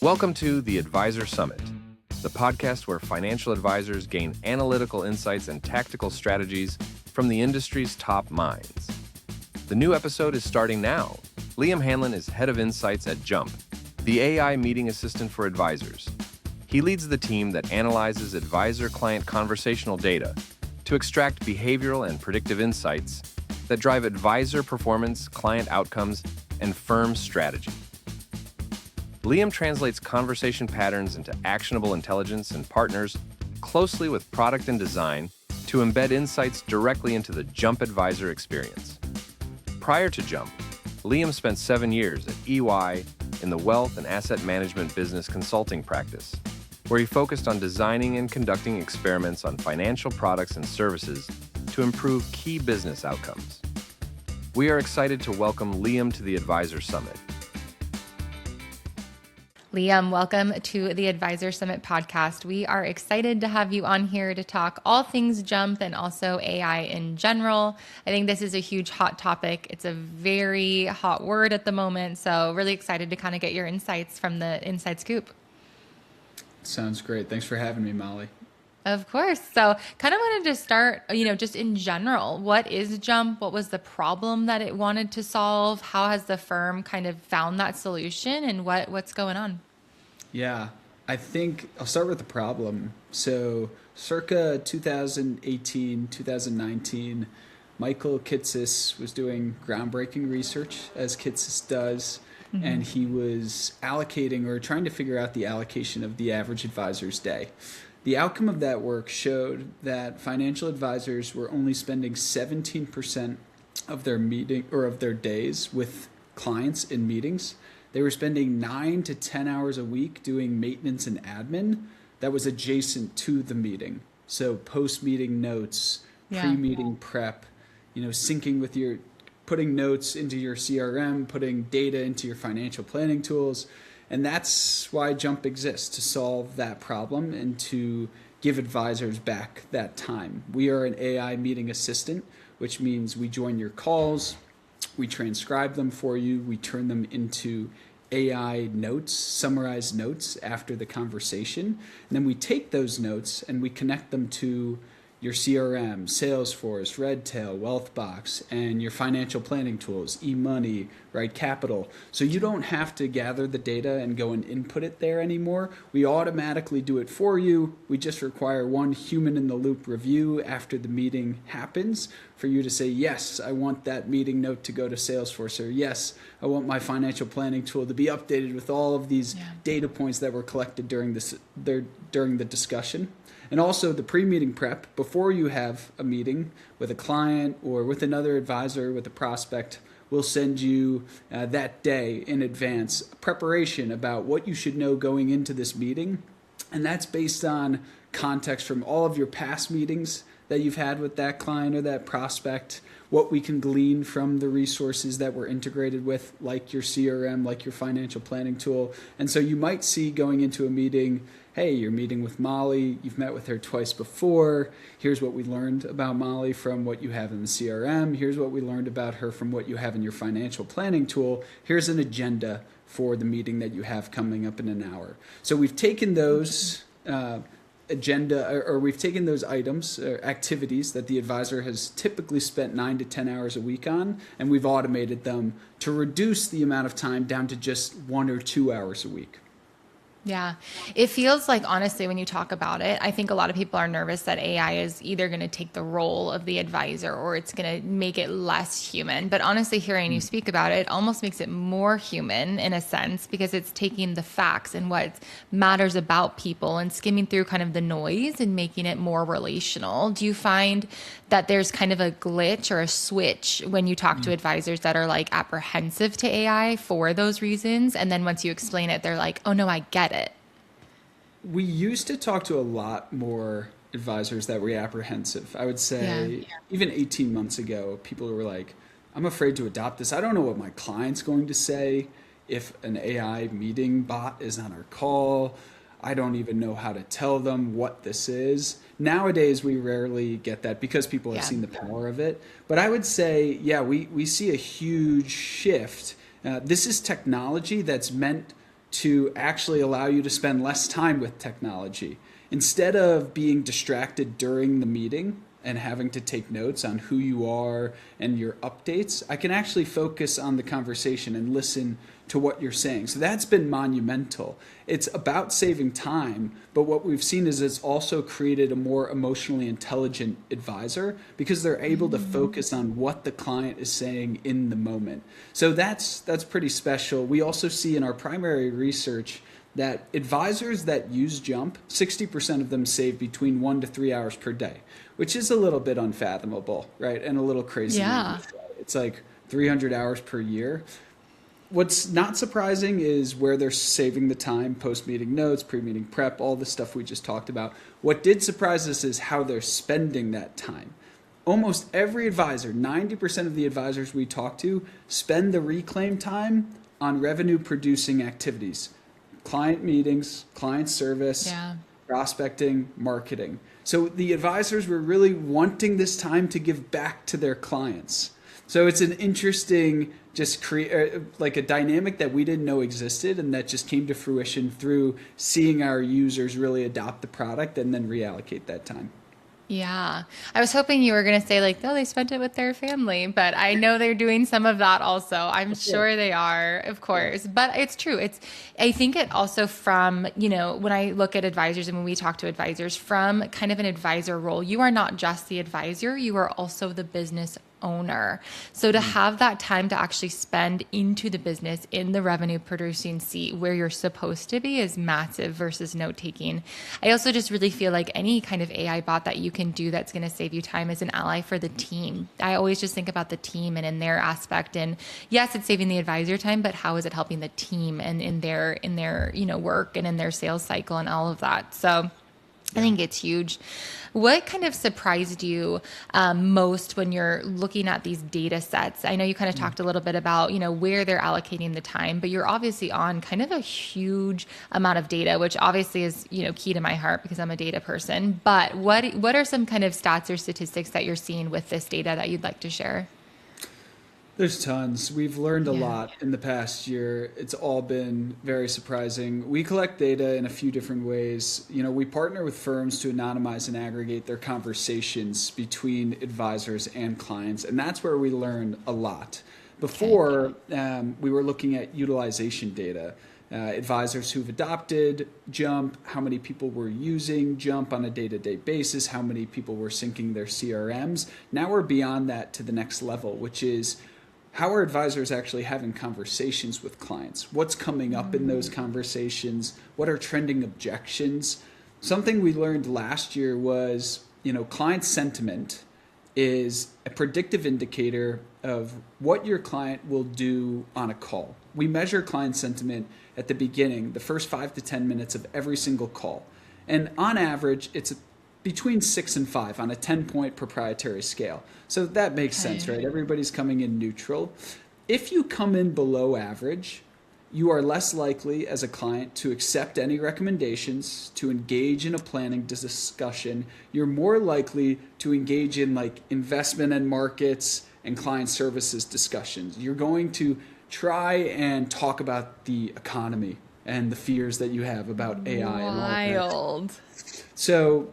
Welcome to the Advisor Summit, the podcast where financial advisors gain analytical insights and tactical strategies from the industry's top minds. The new episode is starting now. Liam Hanlon is head of insights at Jump, the AI meeting assistant for advisors. He leads the team that analyzes advisor-client conversational data to extract behavioral and predictive insights that drive advisor performance, client outcomes, and firm strategy. Liam translates conversation patterns into actionable intelligence and partners closely with product and design to embed insights directly into the Jump advisor experience. Prior to Jump, Liam spent 7 years at EY in the wealth and asset management business consulting practice, where he focused on designing and conducting experiments on financial products and services to improve key business outcomes. We are excited to welcome Liam to the Advisor Summit. Liam, welcome to the Advisor Summit podcast. We are excited to have you on here to talk all things Jump and also AI in general. I think this is a huge hot topic. It's a very hot word at the moment, so really excited to kind of get your insights from the inside scoop. Sounds great. Thanks for having me, Molly. Of course. So kind of wanted to start, just in general, what is Jump? What was the problem that it wanted to solve? How has the firm kind of found that solution and what's going on? Yeah, I think I'll start with the problem. So circa 2018, 2019, Michael Kitces was doing groundbreaking research, as Kitces does, and he was allocating or trying to figure out the allocation of the average advisor's day. The outcome of that work showed that financial advisors were only spending 17% of their meeting or of their days with clients in meetings. They were spending 9 to 10 hours a week doing maintenance and admin that was adjacent to the meeting. So post-meeting notes, pre-meeting prep, syncing with putting notes into your CRM, putting data into your financial planning tools. And that's why Jump exists, to solve that problem and to give advisors back that time. We are an AI meeting assistant, which means we join your calls, we transcribe them for you, we turn them into AI notes, summarized notes after the conversation. And then we take those notes and we connect them to your CRM, Salesforce, Redtail, Wealthbox, and your financial planning tools, eMoney, Right Capital. So you don't have to gather the data and go and input it there anymore. We automatically do it for you. We just require one human-in-the-loop review after the meeting happens for you to say, yes, I want that meeting note to go to Salesforce, or yes, I want my financial planning tool to be updated with all of these data points that were collected during the discussion. And also the pre-meeting prep, before you have a meeting with a client or with another advisor, with a prospect, we'll send you that day in advance preparation about what you should know going into this meeting. And that's based on context from all of your past meetings that you've had with that client or that prospect, what we can glean from the resources that we're integrated with, like your CRM, like your financial planning tool. And so you might see going into a meeting, hey, you're meeting with Molly, you've met with her twice before, here's what we learned about Molly from what you have in the CRM, here's what we learned about her from what you have in your financial planning tool, here's an agenda for the meeting that you have coming up in an hour. So we've taken those we've taken those items or activities that the advisor has typically spent 9 to 10 hours a week on, and we've automated them to reduce the amount of time down to just 1 or 2 hours a week. Yeah. It feels like, honestly, when you talk about it, I think a lot of people are nervous that AI is either going to take the role of the advisor or it's going to make it less human. But honestly, hearing you speak about it almost makes it more human in a sense, because it's taking the facts and what matters about people and skimming through kind of the noise and making it more relational. Do you find that there's kind of a glitch or a switch when you talk to advisors that are like apprehensive to AI for those reasons? And then once you explain it, they're like, oh no, I get it. We used to talk to a lot more advisors that were apprehensive. I would say even 18 months ago, people were like, I'm afraid to adopt this. I don't know what my client's going to say if an AI meeting bot is on our call. I don't even know how to tell them what this is. Nowadays, we rarely get that because people have seen the power of it. But I would say, we see a huge shift. This is technology that's meant to actually allow you to spend less time with technology. Instead of being distracted during the meeting and having to take notes on who you are and your updates, I can actually focus on the conversation and listen to what you're saying. So that's been monumental. It's about saving time, but what we've seen is it's also created a more emotionally intelligent advisor because they're able to focus on what the client is saying in the moment. So that's pretty special. We also see in our primary research that advisors that use Jump, 60% of them save between 1 to 3 hours per day, which is a little bit unfathomable, right? And a little crazy. Yeah. It's like 300 hours per year. What's not surprising is where they're saving the time, post-meeting notes, pre-meeting prep, all the stuff we just talked about. What did surprise us is how they're spending that time. Almost every advisor, 90% of the advisors we talk to, spend the reclaimed time on revenue-producing activities. Client meetings, client service, prospecting, marketing. So the advisors were really wanting this time to give back to their clients. So it's an interesting, like a dynamic that we didn't know existed and that just came to fruition through seeing our users really adopt the product and then reallocate that time. Yeah. I was hoping you were going to say like, no, they spent it with their family, but I know they're doing some of that also. I'm sure they are, of course, but it's true. I think it also from, when I look at advisors and when we talk to advisors from kind of an advisor role, you are not just the advisor, you are also the business owner. So to have that time to actually spend into the business in the revenue producing seat where you're supposed to be is massive versus note taking. I also just really feel like any kind of AI bot that you can do that's going to save you time is an ally for the team. I always just think about the team and in their aspect. And yes, it's saving the advisor time, but how is it helping the team and in their work and in their sales cycle and all of that? So I think it's huge. What kind of surprised you most when you're looking at these data sets? I know you kind of talked a little bit about, where they're allocating the time, but you're obviously on kind of a huge amount of data, which obviously is, key to my heart because I'm a data person. But what are some kind of stats or statistics that you're seeing with this data that you'd like to share? There's tons. We've learned a lot in the past year. It's all been very surprising. We collect data in a few different ways. We partner with firms to anonymize and aggregate their conversations between advisors and clients, and that's where we learned a lot. Before, we were looking at utilization data. Advisors who've adopted Jump, how many people were using Jump on a day-to-day basis, how many people were syncing their CRMs. Now we're beyond that to the next level, which is how are advisors actually having conversations with clients? What's coming up in those conversations? What are trending objections? Something we learned last year was, client sentiment is a predictive indicator of what your client will do on a call. We measure client sentiment at the beginning, the first 5 to 10 minutes of every single call. And on average, it's between 6 and 5 on a 10-point proprietary scale. So that makes sense, right? Everybody's coming in neutral. If you come in below average, you are less likely as a client to accept any recommendations, to engage in a planning discussion. You're more likely to engage in like investment and markets and client services discussions. You're going to try and talk about the economy and the fears that you have about AI and all that. So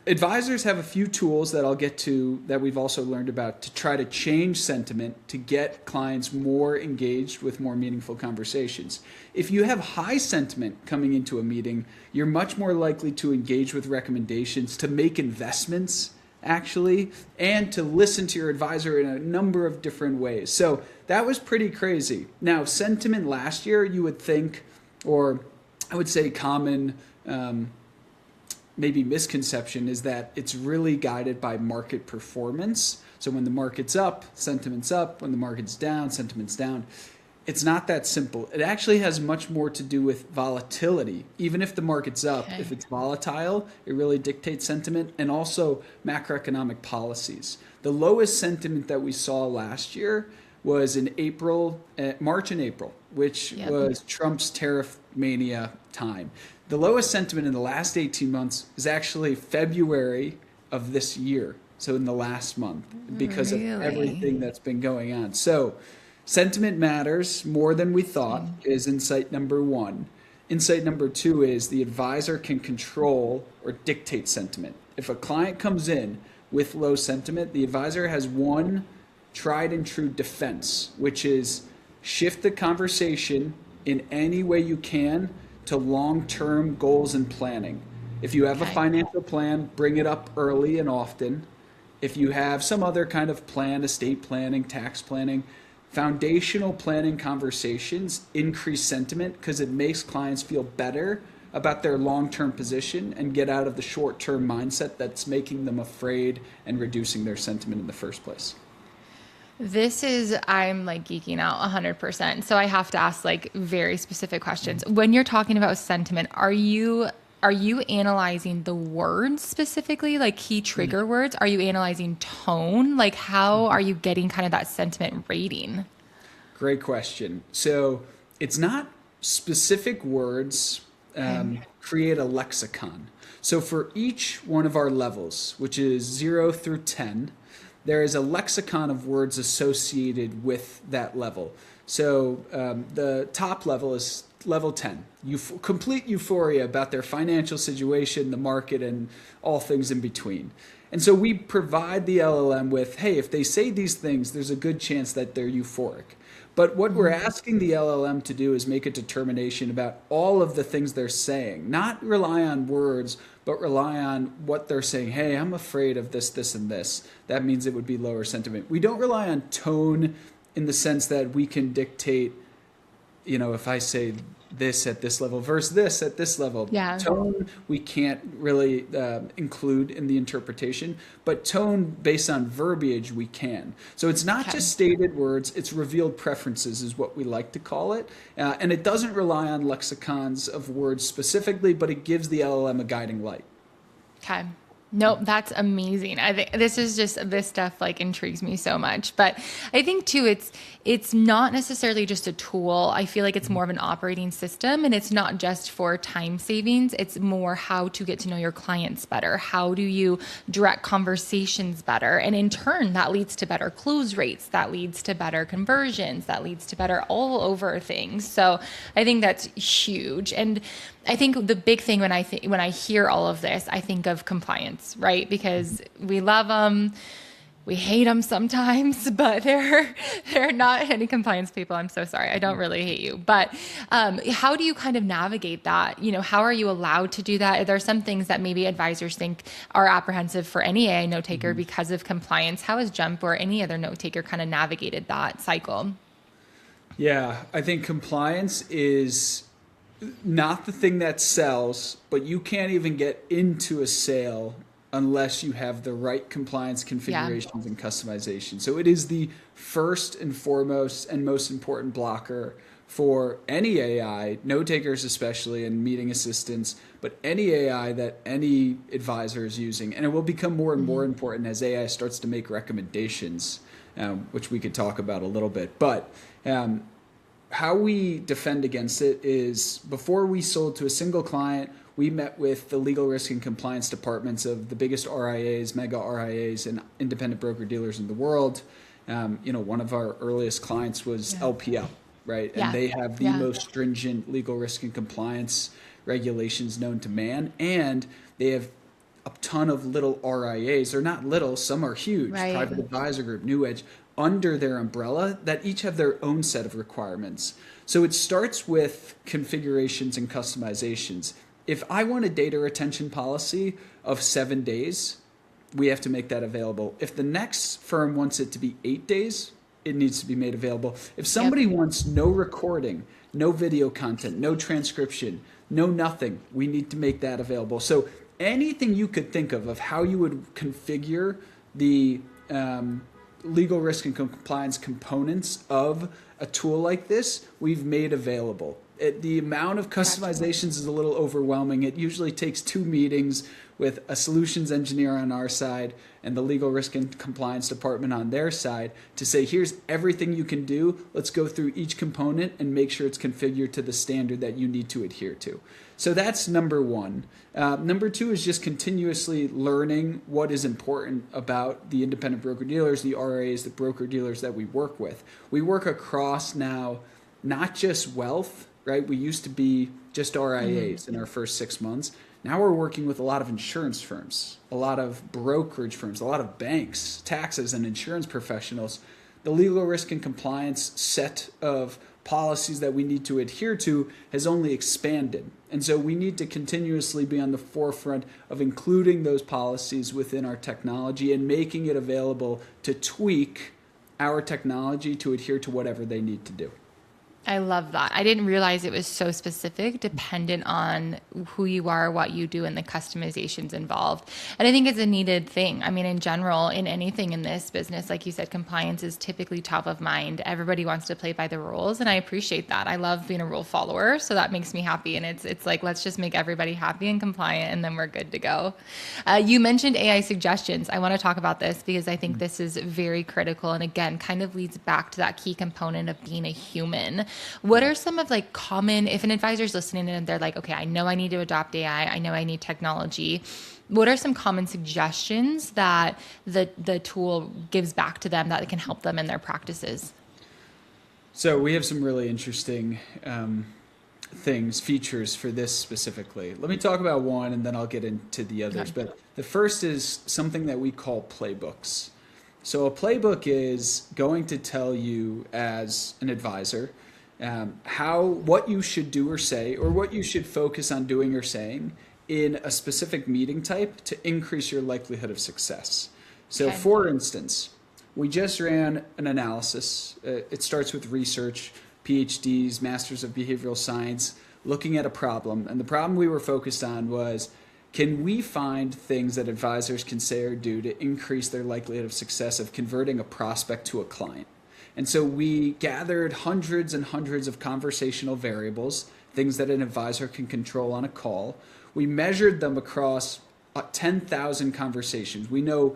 advisors have a few tools that I'll get to that we've also learned about to try to change sentiment to get clients more engaged with more meaningful conversations. If you have high sentiment coming into a meeting, you're much more likely to engage with recommendations, to make investments actually, and to listen to your advisor in a number of different ways. So that was pretty crazy. Now, sentiment last year, you would think, or I would say common maybe misconception is that it's really guided by market performance. So when the market's up, sentiment's up. When the market's down, sentiment's down. It's not that simple. It actually has much more to do with volatility. Even if the market's up, if it's volatile, it really dictates sentiment, and also macroeconomic policies. The lowest sentiment that we saw last year was in March and April, which was Trump's tariff mania time. The lowest sentiment in the last 18 months is actually February of this year, so in the last month, because of everything that's been going on. So sentiment matters more than we thought is insight number one. Insight number 2 is the advisor can control or dictate sentiment. If a client comes in with low sentiment, the advisor has one tried and true defense, which is shift the conversation in any way you can to long-term goals and planning. If you have a financial plan, bring it up early and often. If you have some other kind of plan, estate planning, tax planning, foundational planning conversations increase sentiment because it makes clients feel better about their long-term position and get out of the short-term mindset that's making them afraid and reducing their sentiment in the first place. I'm like geeking out 100%. So I have to ask like very specific questions. When you're talking about sentiment, are you analyzing the words specifically, like key trigger words? Are you analyzing tone? Like how are you getting kind of that sentiment rating? Great question. So it's not specific words create a lexicon. So for each one of our levels, which is 0 through 10, there is a lexicon of words associated with that level. So the top level is level 10, complete euphoria about their financial situation, the market, and all things in between. And so we provide the LLM with, hey, if they say these things, there's a good chance that they're euphoric. But what we're asking the LLM to do is make a determination about all of the things they're saying, not rely on words, but rely on what they're saying. Hey, I'm afraid of this, this, and this. That means it would be lower sentiment. We don't rely on tone in the sense that we can dictate, if I say this at this level versus this at this level. Yeah. Tone we can't really include in the interpretation, but tone based on verbiage we can. So it's not just stated words, it's revealed preferences is what we like to call it. And it doesn't rely on lexicons of words specifically, but it gives the LLM a guiding light. Okay. Nope, that's amazing. I think this stuff like intrigues me so much. But I think too, it's not necessarily just a tool. I feel like it's more of an operating system, and it's not just for time savings. It's more how to get to know your clients better. How do you direct conversations better? And in turn, that leads to better close rates. That leads to better conversions. That leads to better all over things. So I think that's huge. And I think the big thing when I hear all of this, I think of compliance, right? Because we love them, we hate them sometimes, but they're not any compliance people. I'm so sorry. I don't really hate you. But how do you kind of navigate that? How are you allowed to do that? Are there some things that maybe advisors think are apprehensive for any AI note taker because of compliance? How has Jump or any other note taker kind of navigated that cycle? Yeah, I think compliance is not the thing that sells, but you can't even get into a sale unless you have the right compliance configurations and customization. So it is the first and foremost and most important blocker for any AI, note takers especially, and meeting assistants, but any AI that any advisor is using. And it will become more and more important as AI starts to make recommendations, which we could talk about a little bit. But how we defend against it is before we sold to a single client, we met with the legal risk and compliance departments of the biggest RIAs, mega RIAs, and independent broker-dealers in the world. One of our earliest clients was LPL, right? And they have the most stringent legal risk and compliance regulations known to man. And they have a ton of little RIAs. They're not little, some are huge. Right. Private Advisor Group, New Edge, under their umbrella that each have their own set of requirements. So it starts with configurations and customizations. If I want a data retention policy of 7 days, we have to make that available. If the next firm wants it to be 8 days, it needs to be made available. If somebody wants no recording, no video content, no transcription, no nothing, we need to make that available. So anything you could think of how you would configure the legal risk and compliance components of a tool like this, we've made available. The amount of customizations is a little overwhelming. It usually takes 2 meetings with a solutions engineer on our side and the legal risk and compliance department on their side to say, here's everything you can do. Let's go through each component and make sure it's configured to the standard that you need to adhere to. So that's number one. Number two is just continuously learning what is important about the independent broker-dealers, the RIAs, the broker-dealers that we work with. We work across now not just wealth, right? We used to be just RIAs in our first 6 months. Now we're working with a lot of insurance firms, a lot of brokerage firms, a lot of banks, taxes, and insurance professionals. The legal risk and compliance set of policies that we need to adhere to has only expanded. And so we need to continuously be on the forefront of including those policies within our technology and making it available to tweak our technology to adhere to whatever they need to do. I love that. I didn't realize it was so specific, dependent on who you are, what you do, and the customizations involved. And I think it's a needed thing. I mean, in general, in anything in this business, like you said, compliance is typically top of mind. Everybody wants to play by the rules, and I appreciate that. I love being a rule follower, so that makes me happy. And it's like, let's just make everybody happy and compliant, and then we're good to go. You mentioned AI suggestions. I want to talk about this because I think this is very critical, and again, kind of leads back to that key component of being a human. What are some of like common, if an advisor is listening and they're like, okay, I know I need to adopt AI, I know I need technology, what are some common suggestions that the tool gives back to them that can help them in their practices? So we have some really interesting features for this specifically. Let me talk about one and then I'll get into the others. Okay. But the first is something that we call playbooks. So a playbook is going to tell you as an advisor what you should do or say, or what you should focus on doing or saying in a specific meeting type to increase your likelihood of success. So for instance, we just ran an analysis. It starts with research, PhDs, Masters of Behavioral Science, looking at a problem. And the problem we were focused on was, can we find things that advisors can say or do to increase their likelihood of success of converting a prospect to a client? And so we gathered hundreds and hundreds of conversational variables, things that an advisor can control on a call. We measured them across 10,000 conversations. We know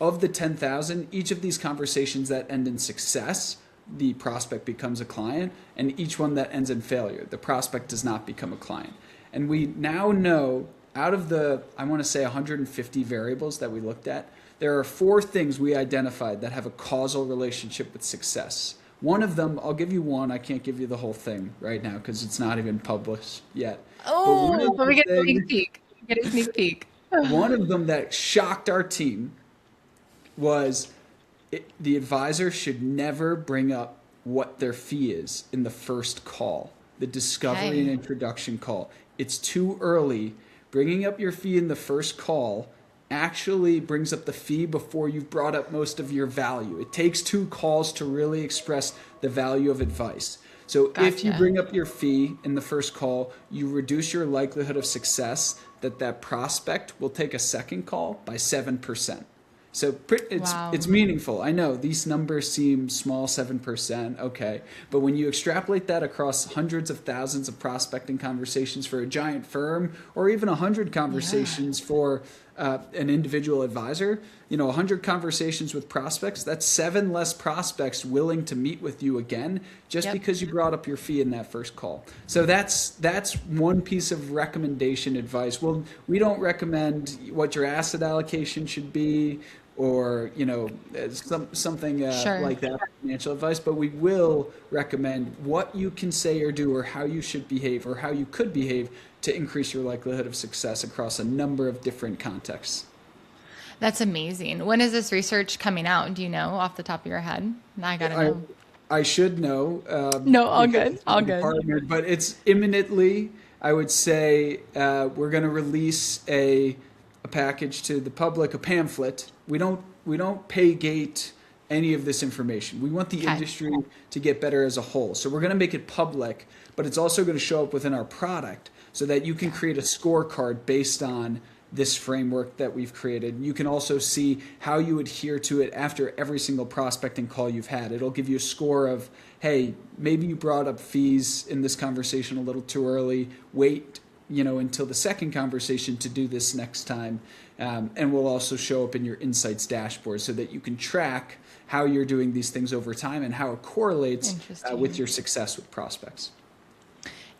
of the 10,000, each of these conversations that end in success, the prospect becomes a client, and each one that ends in failure, the prospect does not become a client. And we now know, out of the, I want to say 150 variables that we looked at, there are 4 things we identified that have a causal relationship with success. One of them, I'll give you one. I can't give you the whole thing right now because it's not even published yet. Oh, but we get a sneak peek. Get a sneak peek. One of them that shocked our team was the advisor should never bring up what their fee is in the first call, the discovery and introduction call. It's too early. Bringing up your fee in the first call actually brings up the fee before you've brought up most of your value. It takes 2 calls to really express the value of advice. So if you bring up your fee in the first call, you reduce your likelihood of success that prospect will take a second call by 7%. So it's meaningful. I know these numbers seem small, 7%, okay. But when you extrapolate that across hundreds of thousands of prospecting conversations for a giant firm, or even 100 conversations for an individual advisor, 100 conversations with prospects, that's 7 less prospects willing to meet with you again just because you brought up your fee in that first call. So that's one piece of recommendation advice. Well, we don't recommend what your asset allocation should be, or something like that, financial advice, but we will recommend what you can say or do, or how you should behave, or how you could behave to increase your likelihood of success across a number of different contexts. That's amazing. When is this research coming out? Do you know off the top of your head? I gotta know. I should know. No, all good. All good. Partnered, but it's imminently. I would say we're going to release a package to the public, a pamphlet. We don't pay gate any of this information. We want the industry to get better as a whole. So we're going to make it public, but it's also going to show up within our product so that you can create a scorecard based on this framework that we've created. You can also see how you adhere to it after every single prospecting call you've had. It'll give you a score of, hey, maybe you brought up fees in this conversation a little too early. Wait, until the second conversation to do this next time. And will also show up in your insights dashboard so that you can track how you're doing these things over time and how it correlates with your success with prospects.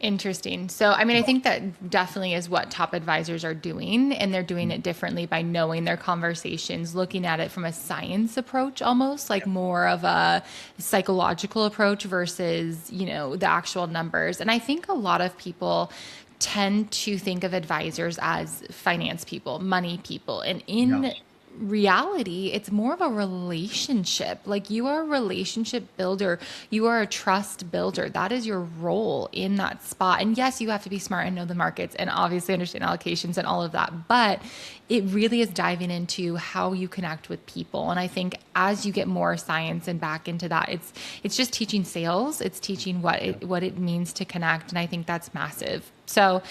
Interesting. So, I mean, I think that definitely is what top advisors are doing, and they're doing it differently by knowing their conversations, looking at it from a science approach, almost like more of a psychological approach versus, the actual numbers. And I think a lot of people tend to think of advisors as finance people, money people. And in reality, it's more of a relationship. Like, you are a relationship builder. You are a trust builder. That is your role in that spot. And yes, you have to be smart and know the markets and obviously understand allocations and all of that. But it really is diving into how you connect with people. And I think as you get more science and back into that, it's just teaching sales. It's teaching what it means to connect. And I think that's massive. So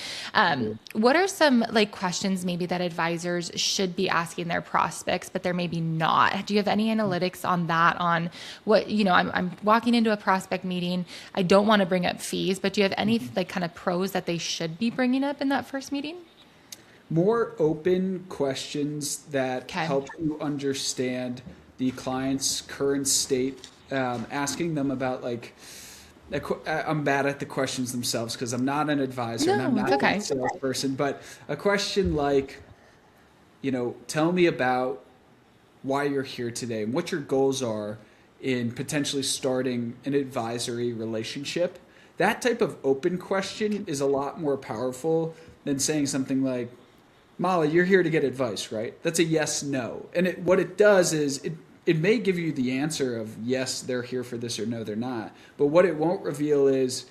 what are some questions maybe that advisors should be asking their prospects, but they're maybe not? Do you have any analytics on that, on what, I'm walking into a prospect meeting. I don't want to bring up fees, but do you have any kind of pros that they should be bringing up in that first meeting? More open questions that help you understand the client's current state, asking them about I'm bad at the questions themselves because I'm not an advisor and I'm not a salesperson, but a question like, tell me about why you're here today and what your goals are in potentially starting an advisory relationship. That type of open question is a lot more powerful than saying something like, Molly, you're here to get advice, right? That's a yes, no. And what it does is it may give you the answer of yes, they're here for this, or no, they're not. But what it won't reveal is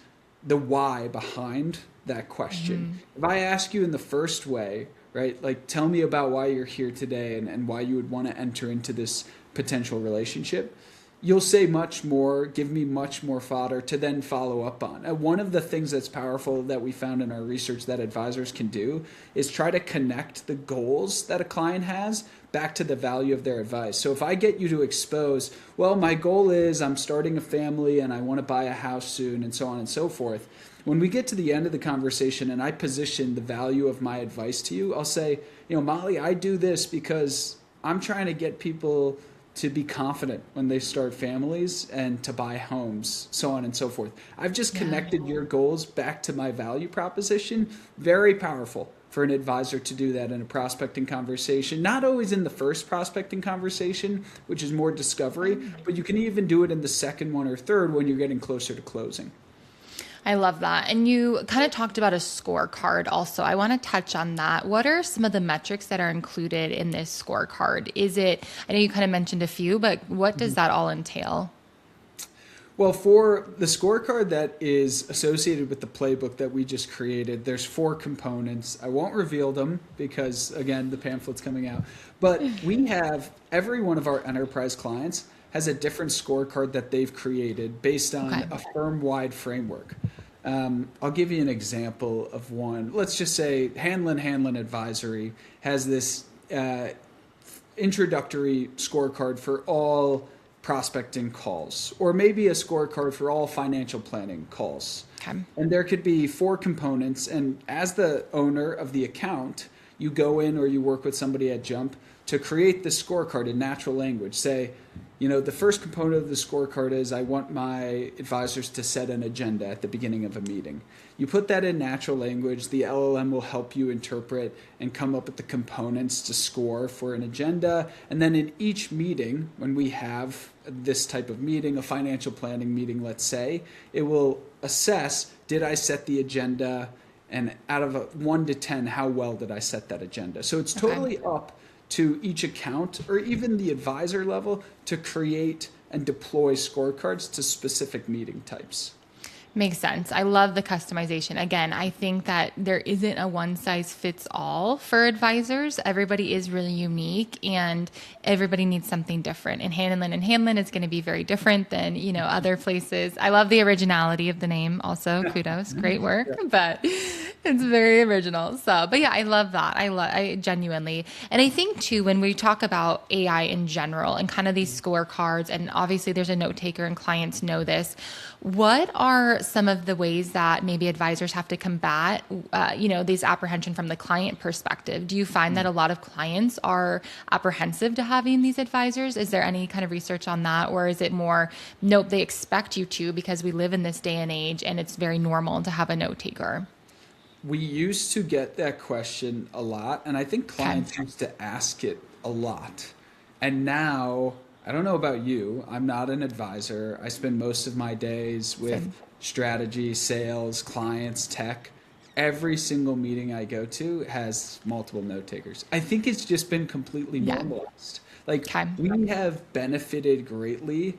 the why behind that question. If I ask you in the first way, right, tell me about why you're here today and why you would want to enter into this potential relationship, you'll say much more, give me much more fodder to then follow up on. One of the things that's powerful that we found in our research that advisors can do is try to connect the goals that a client has back to the value of their advice. So if I get you to expose, well, my goal is I'm starting a family and I want to buy a house soon and so on and so forth. When we get to the end of the conversation and I position the value of my advice to you, I'll say, Molly, I do this because I'm trying to get people to be confident when they start families and to buy homes, so on and so forth. I've just connected your goals back to my value proposition. Very powerful for an advisor to do that in a prospecting conversation. Not always in the first prospecting conversation, which is more discovery, but you can even do it in the second one or third when you're getting closer to closing. I love that. And you kind of talked about a scorecard also. I want to touch on that. What are some of the metrics that are included in this scorecard? I know you kind of mentioned a few, but what does that all entail? Well, for the scorecard that is associated with the playbook that we just created, there's 4 components. I won't reveal them because, again, the pamphlet's coming out. But we have every one of our enterprise clients has a different scorecard that they've created based on a firm-wide framework. I'll give you an example of one. Let's just say Hanlon Advisory has this introductory scorecard for all prospecting calls, or maybe a scorecard for all financial planning calls. Okay. And there could be 4 components. And as the owner of the account, you go in or you work with somebody at Jump to create the scorecard in natural language. Say, the first component of the scorecard is I want my advisors to set an agenda at the beginning of a meeting. You put that in natural language. The LLM will help you interpret and come up with the components to score for an agenda. And then in each meeting, when we have this type of meeting, a financial planning meeting, let's say, it will assess, did I set the agenda? And out of a 1 to 10, how well did I set that agenda? So it's totally up to each account or even the advisor level to create and deploy scorecards to specific meeting types. Makes sense. I love the customization. Again, I think that there isn't a one size fits all for advisors. Everybody is really unique and everybody needs something different. And Hanlon is going to be very different than, other places. I love the originality of the name also. Kudos. Great work. But it's very original. So, but yeah, I love that. I genuinely. And I think too, when we talk about AI in general and kind of these scorecards, and obviously there's a note taker and clients know this, what are some of the ways that maybe advisors have to combat, these apprehension from the client perspective? Do you find that a lot of clients are apprehensive to having these advisors? Is there any kind of research on that? Or is it more, nope, they expect you to because we live in this day and age and it's very normal to have a note taker? We used to get that question a lot, and I think clients used to ask it a lot. And now, I don't know about you, I'm not an advisor. I spend most of my days with strategy, sales, clients, tech. Every single meeting I go to has multiple note takers. I think it's just been completely normalized. We have benefited greatly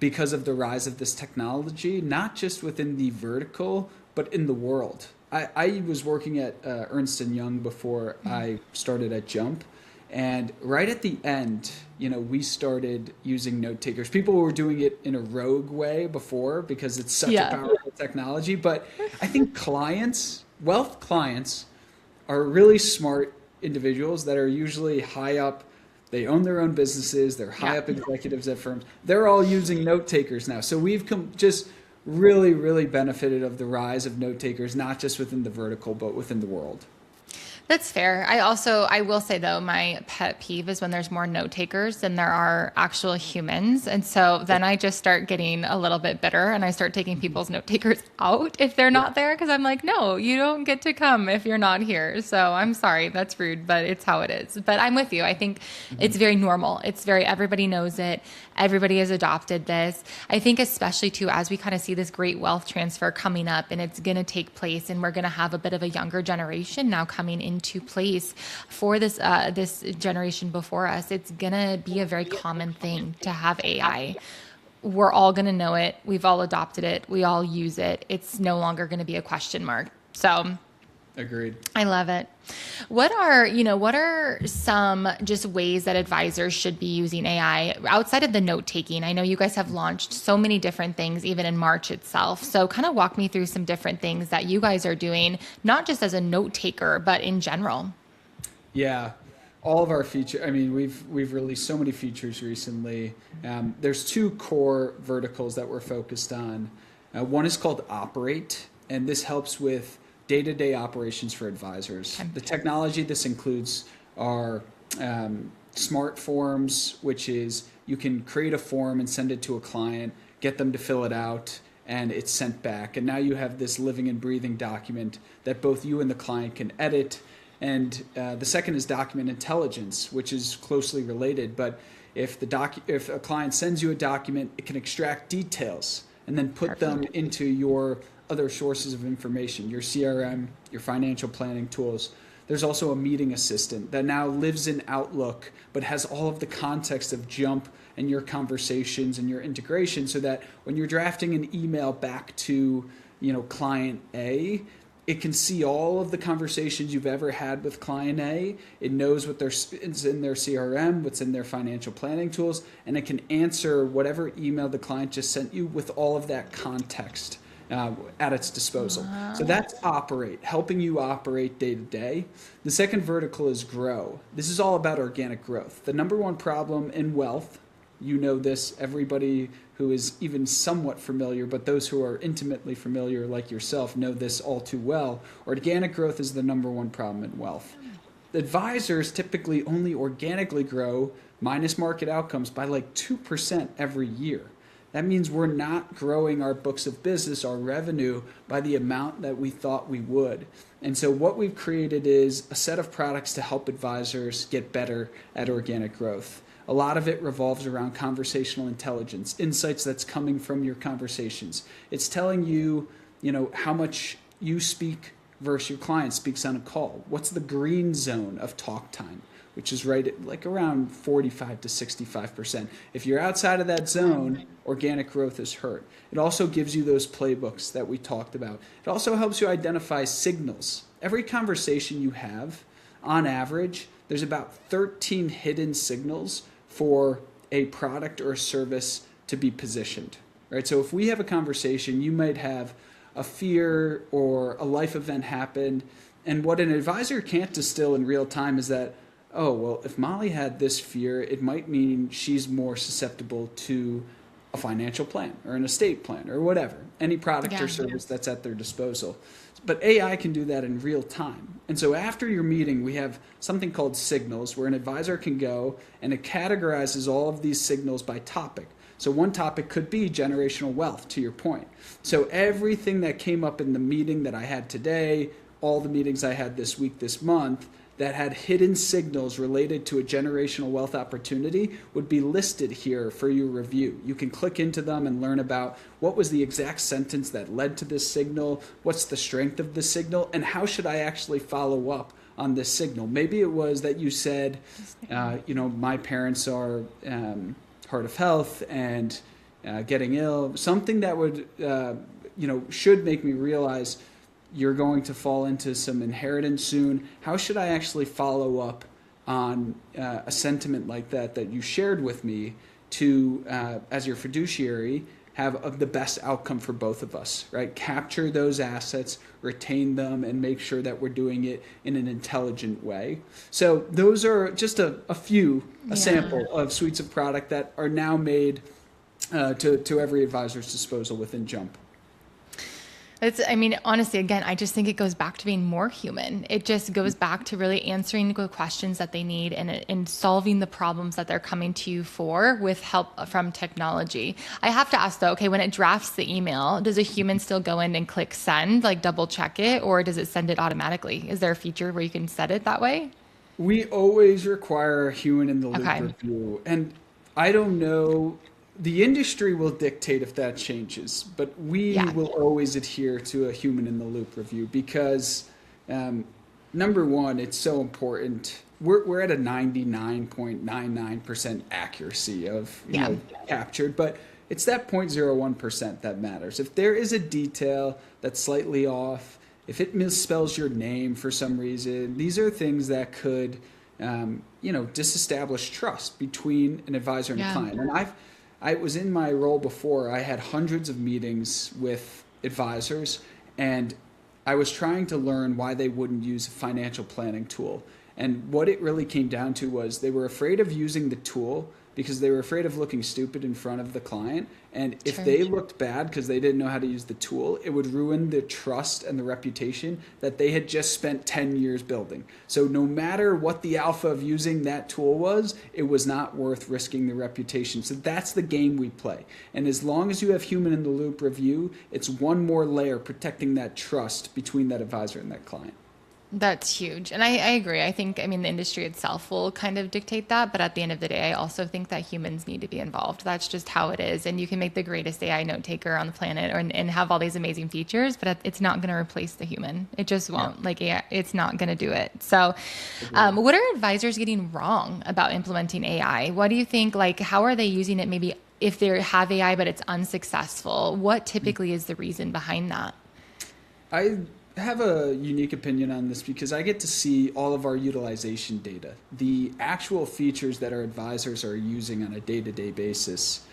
because of the rise of this technology, not just within the vertical, but in the world. I was working at Ernst & Young before I started at Jump. And right at the end, we started using note takers. People were doing it in a rogue way before because it's such a powerful technology. But I think wealth clients are really smart individuals that are usually high up. They own their own businesses. They're high up executives at firms. They're all using note takers now. So we've just really, really benefited of the rise of note takers, not just within the vertical, but within the world. That's fair. I will say though, my pet peeve is when there's more note takers than there are actual humans. And so then I just start getting a little bit bitter and I start taking people's note takers out if they're not there. Cause I'm like, no, you don't get to come if you're not here. So I'm sorry, that's rude, but it's how it is. But I'm with you. I think it's very normal. Everybody knows it. Everybody has adopted this. I think especially too, as we kind of see this great wealth transfer coming up and it's going to take place and we're going to have a bit of a younger generation now coming into place for this generation before us. It's going to be a very common thing to have AI. We're all going to know it. We've all adopted it. We all use it. It's no longer going to be a question mark. So agreed. I love it. What are some just ways that advisors should be using AI outside of the note taking? I know you guys have launched so many different things, even in March itself. So kind of walk me through some different things that you guys are doing, not just as a note taker, but in general. Yeah. All of our features, we've released so many features recently. There's two core verticals that we're focused on. One is called Operate, and this helps with day-to-day operations for advisors. The technology this includes are smart forms, which is you can create a form and send it to a client, get them to fill it out, and it's sent back. And now you have this living and breathing document that both you and the client can edit. And the second is document intelligence, which is closely related. But if a client sends you a document, it can extract details and then put them into your other sources of information, your CRM, your financial planning tools. There's also a meeting assistant that now lives in Outlook, but has all of the context of Jump and your conversations and your integration so that when you're drafting an email back to, client A, it can see all of the conversations you've ever had with client A. It knows it's in their CRM, what's in their financial planning tools, and it can answer whatever email the client just sent you with all of that context at its disposal. Wow. So that's Operate, helping you operate day to day. The second vertical is Grow. This is all about organic growth. The number one problem in wealth, this, everybody who is even somewhat familiar, but those who are intimately familiar like yourself know this all too well. Organic growth is the number one problem in wealth. Advisors typically only organically grow minus market outcomes by 2% every year. That means we're not growing our books of business, our revenue, by the amount that we thought we would. And so what we've created is a set of products to help advisors get better at organic growth. A lot of it revolves around conversational intelligence, insights that's coming from your conversations. It's telling you, how much you speak versus your client speaks on a call. What's the green zone of talk time, which is right at around 45 to 65%. If you're outside of that zone, organic growth is hurt. It also gives you those playbooks that we talked about. It also helps you identify signals. Every conversation you have, on average, there's about 13 hidden signals for a product or a service to be positioned, right? So if we have a conversation, you might have a fear or a life event happen, and what an advisor can't distill in real time is that, oh, well, if Molly had this fear, it might mean she's more susceptible to a financial plan or an estate plan or whatever, any product Yeah. or service that's at their disposal. But AI can do that in real time. And so after your meeting, we have something called signals where an advisor can go and it categorizes all of these signals by topic. So one topic could be generational wealth, to your point. So everything that came up in the meeting that I had today, all the meetings I had this week, this month, that had hidden signals related to a generational wealth opportunity would be listed here for your review. You can click into them and learn about what was the exact sentence that led to this signal, what's the strength of the signal, and how should I actually follow up on this signal. Maybe it was that you said, my parents are hard of health and getting ill, something that would, should make me realize you're going to fall into some inheritance soon. How should I actually follow up on a sentiment like that you shared with me to, as your fiduciary, have the best outcome for both of us, right? Capture those assets, retain them, and make sure that we're doing it in an intelligent way. So those are just a sample of suites of product that are now made to every advisor's disposal within Jump. Honestly, again, I just think it goes back to being more human. It just goes back to really answering the questions that they need and solving the problems that they're coming to you for with help from technology. I have to ask though, okay, when it drafts the email, does a human still go in and click send, like double check it, or does it send it automatically? Is there a feature where you can set it that way? We always require a human in the loop review. And I don't know, the industry will dictate if that changes, but we will always adhere to a human in the loop review because number one, it's so important. We're at a 99.99% accuracy of captured, but it's that 0.01% that matters. If there is a detail that's slightly off, if it misspells your name for some reason, these are things that could disestablish trust between an advisor and a client. And I was in my role before. I had hundreds of meetings with advisors, and I was trying to learn why they wouldn't use a financial planning tool. And what it really came down to was they were afraid of using the tool because they were afraid of looking stupid in front of the client. And if they looked bad because they didn't know how to use the tool, it would ruin the trust and the reputation that they had just spent 10 years building. So no matter what the alpha of using that tool was, it was not worth risking the reputation. So that's the game we play. And as long as you have human in the loop review, it's one more layer protecting that trust between that advisor and that client. That's huge. And I agree. I think, the industry itself will kind of dictate that. But at the end of the day, I also think that humans need to be involved. That's just how it is. And you can make the greatest AI note taker on the planet and have all these amazing features, but it's not going to replace the human. It just won't. It's not going to do it. So what are advisors getting wrong about implementing AI? What do you think, how are they using it maybe if they have AI, but it's unsuccessful? What typically is the reason behind that? I have a unique opinion on this because I get to see all of our utilization data, the actual features that our advisors are using on a day-to-day basis.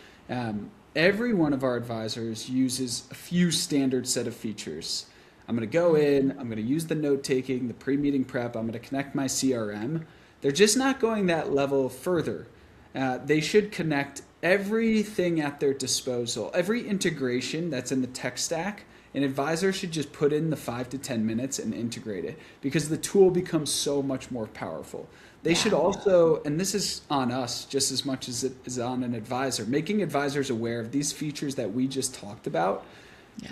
Every one of our advisors uses a few standard set of features. I'm going to go in, I'm going to use the note-taking, the pre-meeting prep, I'm going to connect my CRM. They're just not going that level further. They should connect everything at their disposal, every integration that's in the tech stack. An advisor should just put in the 5 to 10 minutes and integrate it because the tool becomes so much more powerful. They should also, and this is on us just as much as it is on an advisor, making advisors aware of these features that we just talked about.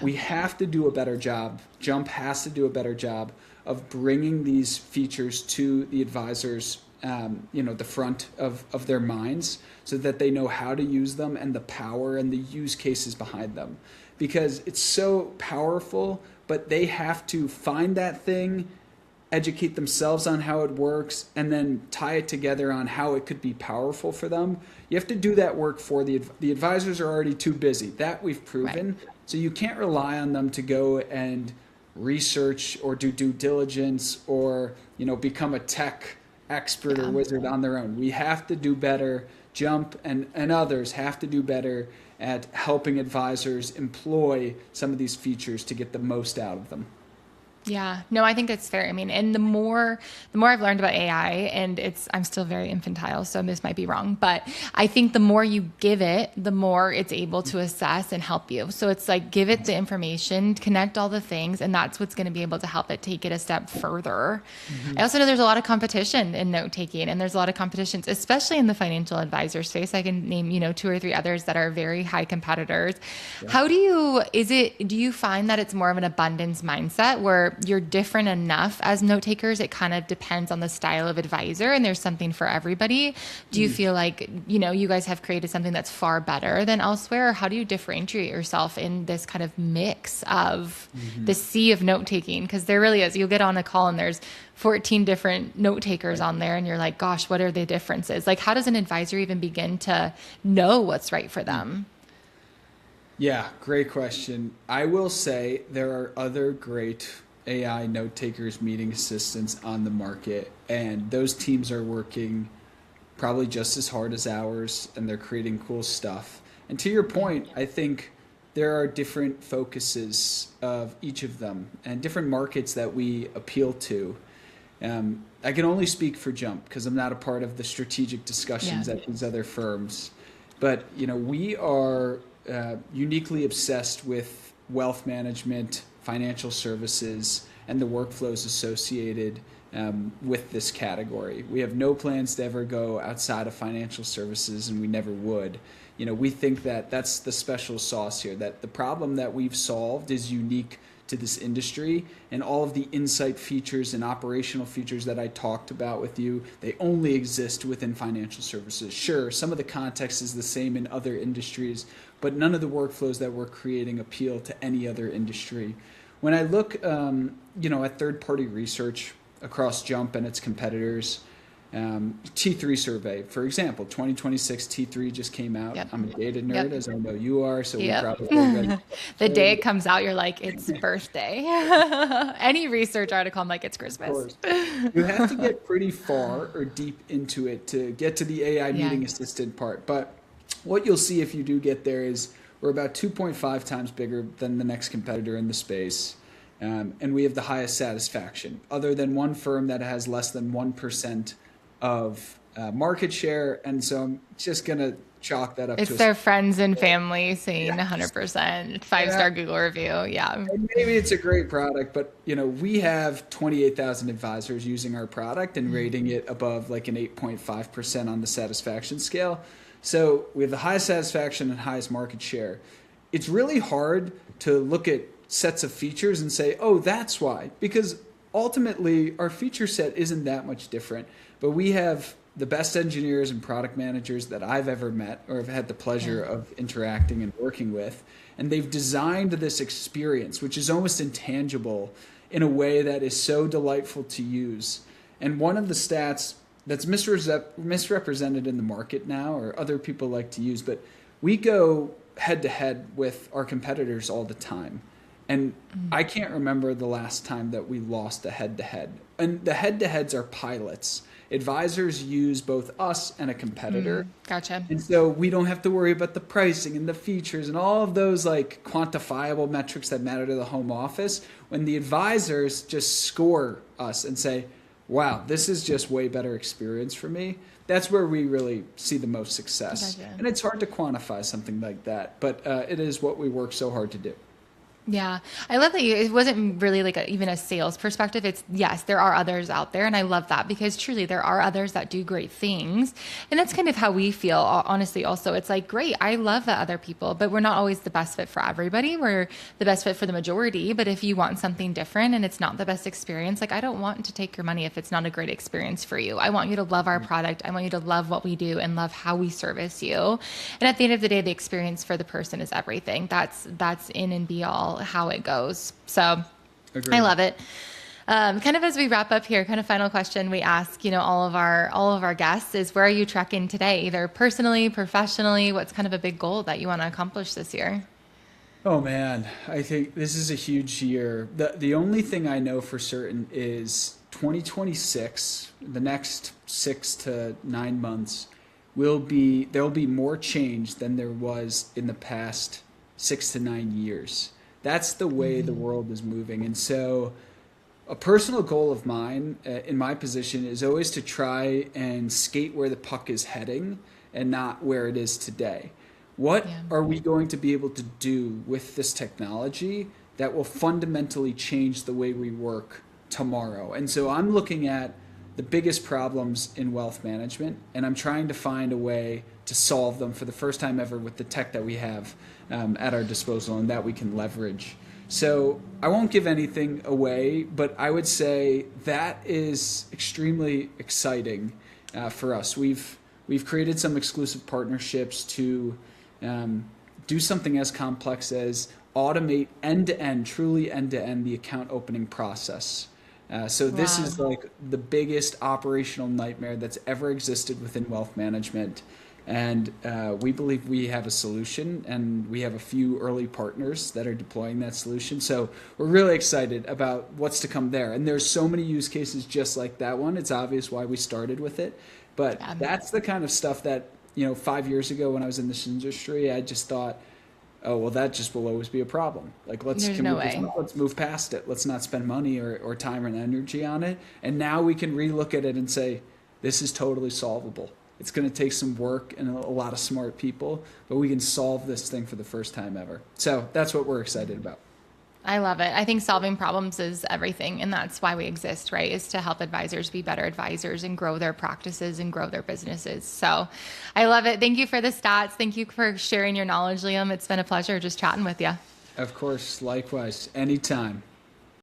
We have to do a better job. Jump has to do a better job of bringing these features to the advisors, the front of their minds so that they know how to use them and the power and the use cases behind them. Because it's so powerful, but they have to find that thing, educate themselves on how it works, and then tie it together on how it could be powerful for them. You have to do that work for the advisors are already too busy. That we've proven. Right. So you can't rely on them to go and research or do due diligence or, become a tech expert or wizard on their own. We have to do better. Jump and others have to do better at helping advisors employ some of these features to get the most out of them. Yeah, no, I think it's fair. I mean, and the more I've learned about AI, and I'm still very infantile, so this might be wrong, but I think the more you give it, the more it's able to assess and help you. So it's like, give it the information, connect all the things, and that's what's going to be able to help it take it a step further. I also know there's a lot of competition in note taking, and there's a lot of competitions, especially in the financial advisor space. I can name, 2 or 3 others that are very high competitors. Yeah. Do you find that it's more of an abundance mindset where you're different enough as note takers? It kind of depends on the style of advisor, and there's something for everybody. Do you feel like, you guys have created something that's far better than elsewhere? Or how do you differentiate yourself in this kind of mix of the sea of note taking? Because there really is. You'll get on a call and there's 14 different note takers on there, and you're like, gosh, what are the differences? Like, how does an advisor even begin to know what's right for them? Yeah, great question. I will say there are other great AI note takers, meeting assistants on the market, and those teams are working probably just as hard as ours, and they're creating cool stuff. And to your point, I think there are different focuses of each of them and different markets that we appeal to. I can only speak for Jump because I'm not a part of the strategic discussions at these other firms. But we are uniquely obsessed with wealth management, financial services, and the workflows associated with this category. We have no plans to ever go outside of financial services, and we never would. We think that that's the special sauce here, that the problem that we've solved is unique to this industry, and all of the insight features and operational features that I talked about with you, they only exist within financial services. Sure, some of the context is the same in other industries, but none of the workflows that we're creating appeal to any other industry. When I look at third-party research across Jump and its competitors, T3 survey, for example, 2026 T3 just came out. Yep. I'm a data nerd, as I know you are, so we probably the day it comes out, you're like, it's birthday. Any research article, I'm like, it's Christmas. You have to get pretty far or deep into it to get to the AI meeting assistant part. But what you'll see if you do get there is we're about 2.5 times bigger than the next competitor in the space. And we have the highest satisfaction, other than one firm that has less than 1% of market share. And so I'm just going to chalk that up. It's their friends and family saying 100%, 5-star Google review. Yeah. And maybe it's a great product, but we have 28,000 advisors using our product and rating it above like an 8.5% on the satisfaction scale. So we have the highest satisfaction and highest market share. It's really hard to look at sets of features and say, oh, that's why, because ultimately our feature set isn't that much different, but we have the best engineers and product managers that I've ever met or have had the pleasure of interacting and working with. And they've designed this experience, which is almost intangible, in a way that is so delightful to use. And one of the stats that's misrepresented in the market now, or other people like to use, but we go head to head with our competitors all the time. And I can't remember the last time that we lost a head-to-head. And the head-to-heads are pilots. Advisors use both us and a competitor. Gotcha. And so we don't have to worry about the pricing and the features and all of those like quantifiable metrics that matter to the home office. When the advisors just score us and say, wow, this is just way better experience for me, that's where we really see the most success. Gotcha. And it's hard to quantify something like that, but it is what we work so hard to do. Yeah. I love that it wasn't really like even a sales perspective. It's yes, there are others out there. And I love that because truly there are others that do great things. And that's kind of how we feel, honestly, also. It's like, great, I love the other people, but we're not always the best fit for everybody. We're the best fit for the majority. But if you want something different and it's not the best experience, like I don't want to take your money if it's not a great experience for you. I want you to love our product. I want you to love what we do and love how we service you. And at the end of the day, the experience for the person is everything. That's in and be all how it goes. So Agreed. I love it. Kind of as we wrap up here, kind of final question we ask, all of our guests is, where are you trekking today? Either personally, professionally, what's kind of a big goal that you want to accomplish this year? Oh man, I think this is a huge year. The only thing I know for certain is 2026, the next 6 to 9 months there'll be more change than there was in the past 6 to 9 years. That's the way the world is moving. And so A personal goal of mine in my position is always to try and skate where the puck is heading and not where it is today. What are we going to be able to do with this technology that will fundamentally change the way we work tomorrow? And so I'm looking at the biggest problems in wealth management, and I'm trying to find a way to solve them for the first time ever with the tech that we have at our disposal and that we can leverage. So I won't give anything away, but I would say that is extremely exciting for us. We've created some exclusive partnerships to do something as complex as automate end-to-end, truly end-to-end, the account opening process. So this is like the biggest operational nightmare that's ever existed within wealth management. And we believe we have a solution, and we have a few early partners that are deploying that solution. So we're really excited about what's to come there. And there's so many use cases just like that one. It's obvious why we started with it. But that's the kind of stuff that, 5 years ago when I was in this industry, I just thought, oh, well, that just will always be a problem. Like, let's move past it. Let's not spend money or time and energy on it. And now we can relook at it and say, this is totally solvable. It's going to take some work and a lot of smart people, but we can solve this thing for the first time ever. So that's what we're excited about. I love it. I think solving problems is everything, and that's why we exist, right? Is to help advisors be better advisors and grow their practices and grow their businesses. So I love it. Thank you for the stats. Thank you for sharing your knowledge, Liam. It's been a pleasure just chatting with you. Of course. Likewise. Anytime.